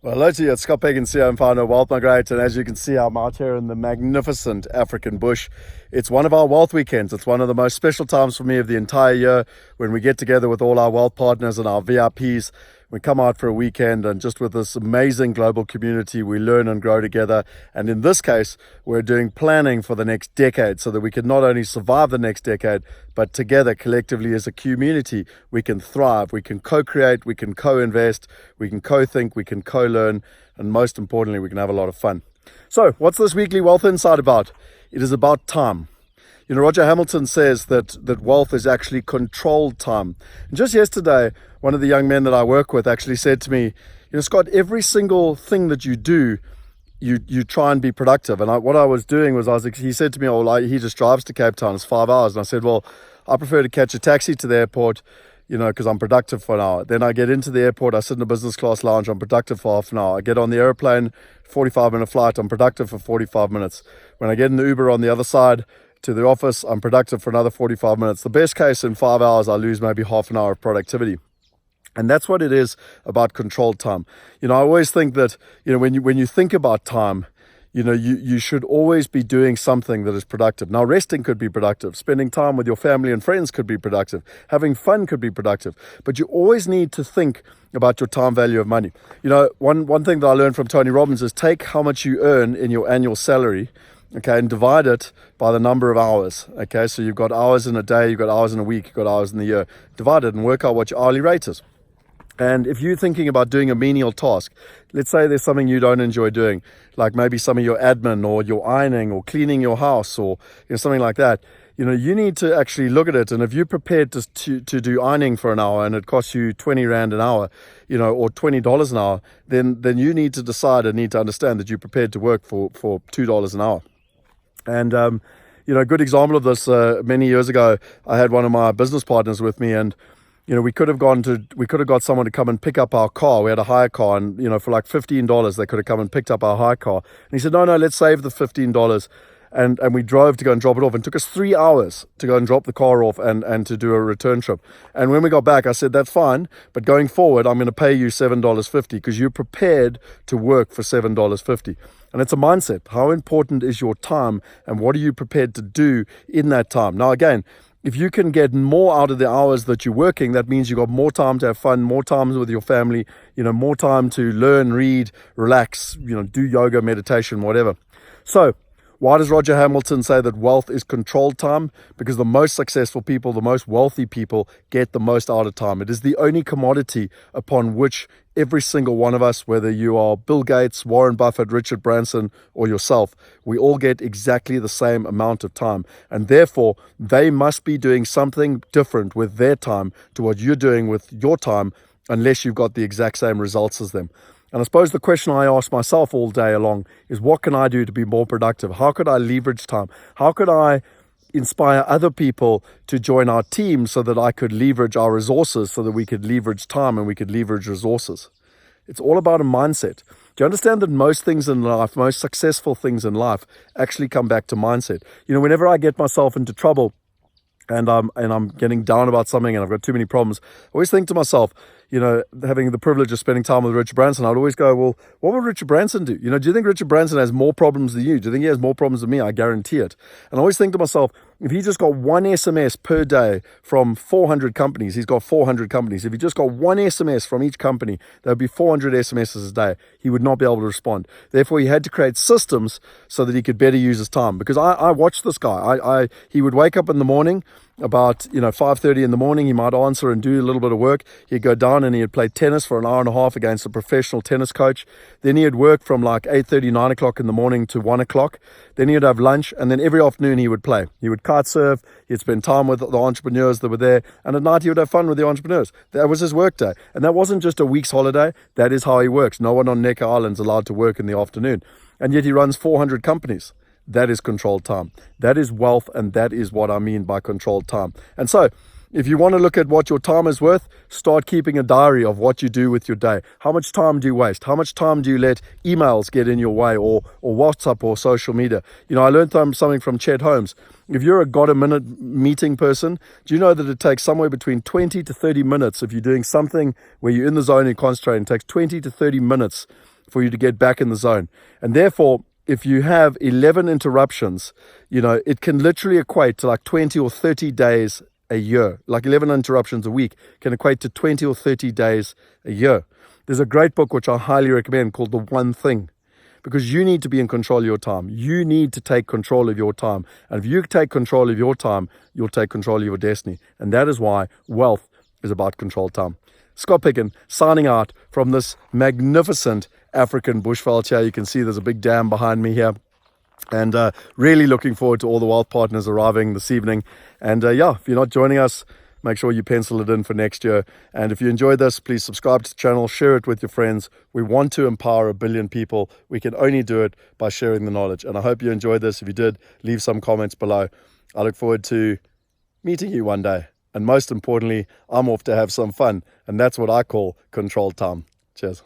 Well, hello to you. It's Scott Picken, CEO and founder of WealthE Migrate. And as you can see, I'm out here in the magnificent African bush. It's one of our wealth weekends. It's one of the most special times for me of the entire year when we get together with all our wealth partners and our VIPs. We come out for a weekend, and just with this amazing global community, we learn and grow together. And in this case, we're doing planning for the next decade so that we can not only survive the next decade, but together, collectively as a community, we can thrive, we can co-create, we can co-invest, we can co-think, we can co-learn, and most importantly, we can have a lot of fun. So what's this weekly Wealth Insight about? It is about time. You know, Roger Hamilton says that wealth is actually controlled time. And just yesterday, one of the young men that I work with actually said to me, you know, Scott, every single thing that you do, you try and be productive. And what I was doing was, he said to me, he just drives to Cape Town, it's 5 hours. And I said, well, I prefer to catch a taxi to the airport, you know, because I'm productive for an hour. Then I get into the airport, I sit in a business class lounge, I'm productive for half an hour. I get on the airplane, 45-minute flight, I'm productive for 45 minutes. When I get in the Uber on the other side to the office, I'm productive for another 45 minutes. The best case, in 5 hours, I lose maybe half an hour of productivity. And that's what it is about controlled time. You know, I always think that, you know, when you think about time, you know, you should always be doing something that is productive. Now, resting could be productive. Spending time with your family and friends could be productive. Having fun could be productive. But you always need to think about your time value of money. You know, one thing that I learned from Tony Robbins is take how much you earn in your annual salary, okay, and divide it by the number of hours. Okay, so you've got hours in a day, you've got hours in a week, you've got hours in the year. Divide it and work out what your hourly rate is. And if you're thinking about doing a menial task, let's say there's something you don't enjoy doing, like maybe some of your admin or your ironing or cleaning your house or, you know, something like that, you know, you need to actually look at it. And if you're prepared to do ironing for an hour and it costs you 20 Rand an hour, you know, or $20 an hour, then you need to decide and need to understand that you're prepared to work for $2 an hour. And, you know, a good example of this, many years ago, I had one of my business partners with me, and you know, we could have got someone to come and pick up our car. We had a hire car, and, you know, for like $15, they could have come and picked up our hire car. And he said, no, let's save the $15. And we drove to go and drop it off. And it took us 3 hours to go and drop the car off and to do a return trip. And when we got back, I said, that's fine, but going forward, I'm going to pay you $7.50 because you're prepared to work for $7.50. And it's a mindset. How important is your time, and what are you prepared to do in that time? Now, again, if you can get more out of the hours that you're working, that means you've got more time to have fun, more time with your family, you know, more time to learn, read, relax, you know, do yoga, meditation, whatever. So why does Roger Hamilton say that wealth is controlled time? Because the most successful people, the most wealthy people get the most out of time. It is the only commodity upon which every single one of us, whether you are Bill Gates, Warren Buffett, Richard Branson, or yourself, we all get exactly the same amount of time. And therefore, they must be doing something different with their time to what you're doing with your time, unless you've got the exact same results as them. And I suppose the question I ask myself all day long is, what can I do to be more productive? How could I leverage time? How could I inspire other people to join our team so that I could leverage our resources, so that we could leverage time and we could leverage resources? It's all about a mindset. Do you understand that most things in life, most successful things in life, actually come back to mindset? You know, whenever I get myself into trouble and I'm getting down about something and I've got too many problems, I always think to myself, you know, having the privilege of spending time with Richard Branson, I'd always go, well, what would Richard Branson do? You know, do you think Richard Branson has more problems than you? Do you think he has more problems than me? I guarantee it. And I always think to myself, if he just got one SMS per day from 400 companies, he's got 400 companies. If he just got one SMS from each company, there would be 400 SMSs a day. He would not be able to respond. Therefore, he had to create systems so that he could better use his time. Because I watched this guy. He would wake up in the morning, about 5:30 in the morning. He might answer and do a little bit of work. He'd go down and he'd play tennis for an hour and a half against a professional tennis coach. Then he'd work from like 8:30, 9 o'clock in the morning to 1 o'clock. Then he'd have lunch, and then every afternoon he would play. He would kite surf. He'd spend time with the entrepreneurs that were there, and at night he would have fun with the entrepreneurs. That was his work day, and that wasn't just a week's holiday. That is how he works. No one on Necker Island is allowed to work in the afternoon, and yet he runs 400 companies. That is controlled time. That is wealth, and that is what I mean by controlled time. And so, if you want to look at what your time is worth, start keeping a diary of what you do with your day. How much time do you waste? How much time do you let emails get in your way, or WhatsApp or social media? You know, I learned something from Chet Holmes. If you're a got-a-minute meeting person, do you know that it takes somewhere between 20 to 30 minutes if you're doing something where you're in the zone and concentrating? It takes 20 to 30 minutes for you to get back in the zone. And therefore, if you have 11 interruptions, it can literally equate to like 20 or 30 days a year. Like 11 interruptions a week can equate to 20 or 30 days a year. There's a great book which I highly recommend called The One Thing, because you need to be in control of your time. You need to take control of your time. And if you take control of your time, you'll take control of your destiny. And that is why wealth is about controlled time. Scott Picken signing out from this magnificent African bushveld here. You can see there's a big dam behind me here. And really looking forward to all the wealth partners arriving this evening. And if you're not joining us, make sure you pencil it in for next year. And if you enjoyed this, please subscribe to the channel, share it with your friends. We want to empower 1 billion people. We can only do it by sharing the knowledge. And I hope you enjoyed this. If you did, leave some comments below. I look forward to meeting you one day. And most importantly, I'm off to have some fun. And that's what I call controlled time. Cheers.